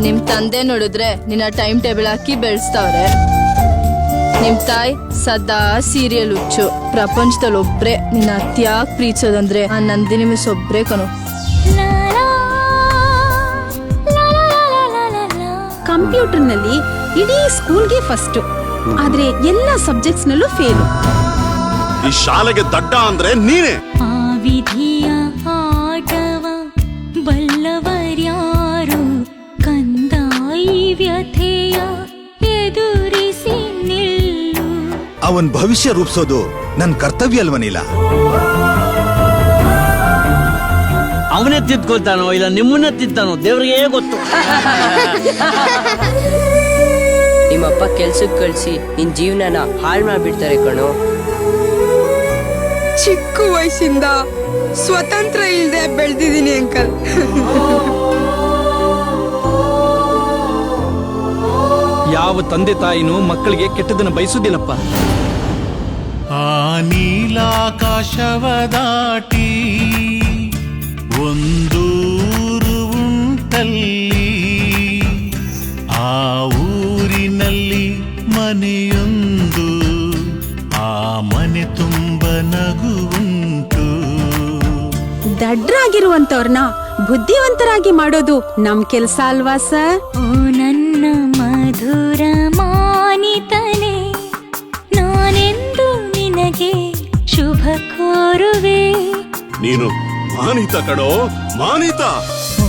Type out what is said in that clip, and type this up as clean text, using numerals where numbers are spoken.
ನಿಮ್ ತಂದೆ ನೋಡಿದ್ರೆ ನಿನ್ನ ಟೈಮ್ ಟೇಬಲ್ ಹಾಕಿ ಬೆಳೆಸ್ತವ್ರೆ. ನಿಮ್ ತಾಯಿ ಸದಾ ಸೀರಿಯಲ್ ಹುಚ್ಚು. ಪ್ರಪಂಚದಲ್ಲಿ ಒಬ್ರೆ ನಿನ್ನ ಅತ್ಯಾಗ್ ಪ್ರೀತಿಸೋದಂದ್ರೆ ಆ ನಂದಿನಿ ಮಿಸ್ ಒಬ್ರೆ ಕಣು. ಕಂಪ್ಯೂಟರ್ ನಲ್ಲಿ ಇಡೀ ಸ್ಕೂಲ್ಗೆ ಫಸ್ಟ್, ಆದ್ರೆ ಎಲ್ಲಾ ಸಬ್ಜೆಕ್ಟ್ಸ್ ನಲ್ಲೂ ಫೇಲ್. ಈ ಶಾಲೆಗೆ ದಡ್ಡ ಅಂದ್ರೆ ನೀನೇ. ಆ ವಿಧಿಯ ಆಟವ ಬಲ್ಲವರ್ಯಾರು, ಕಂದಾಯಿ ವ್ಯಥೆಯ ಎದುರಿಸಿ ನಿಲ್ಲು. ಅವನ್ ಭವಿಷ್ಯ ರೂಪಿಸೋದು ನನ್ ಕರ್ತವ್ಯ ಅಲ್ವನಿಲ್ಲ. ಅವನೇ ತಿದ್ಕೊಳ್ತಾನೋ ಇಲ್ಲ ನಿಮ್ಮನ್ನ ತಿದ್ದಾನೋ ದೇವ್ರಿಗೆ ಗೊತ್ತು. ನಿಮ್ಮಪ್ಪ ಕೆಲ್ಸಕ್ಕೆ ಕಳ್ಸಿ ನಿನ್ ಜೀವನನ ಹಾಳು ಮಾಡ್ಬಿಡ್ತಾರೆ ಕಣೋ. ಚಿಕ್ಕ ವಯಸ್ಸಿಂದ ಸ್ವತಂತ್ರ ಇಲ್ದೆ ಬೆಳೆದಿದ್ದೀನಿ ಅಂಕಲ್. ಯಾವ ತಂದೆ ತಾಯಿನೂ ಮಕ್ಕಳಿಗೆ ಕೆಟ್ಟದನ್ನ ಬಯಸುದಿಲ್ಲಪ್ಪ. ಆ ನೀಲಾಕಾಶವ ದಾಟಿ ಒಂದೂರು ಉಂಟಲ್ಲಿ, ಆ ಊರಿನಲ್ಲಿ ಮನೆಯೊಂದು, ಆ ಮನೆ ತುಂಬ ನಗು ಉಂಟು. ದಡ್ರಾಗಿರುವಂತವ್ರನ್ನ ಬುದ್ಧಿವಂತರಾಗಿ ಮಾಡೋದು ನಮ್ ಕೆಲ್ಸ ಅಲ್ವಾ ಸರ್? ಓ ನನ್ನ ಮಧುರ ಮಾನಿತನೆ, ನಾನೆಂದು ನಿನಗೆ ಶುಭ ಕೋರುವೆ. ನೀನು ಮಾನಿತ ಕಣೋ, ಮಾನಿತ. ಓ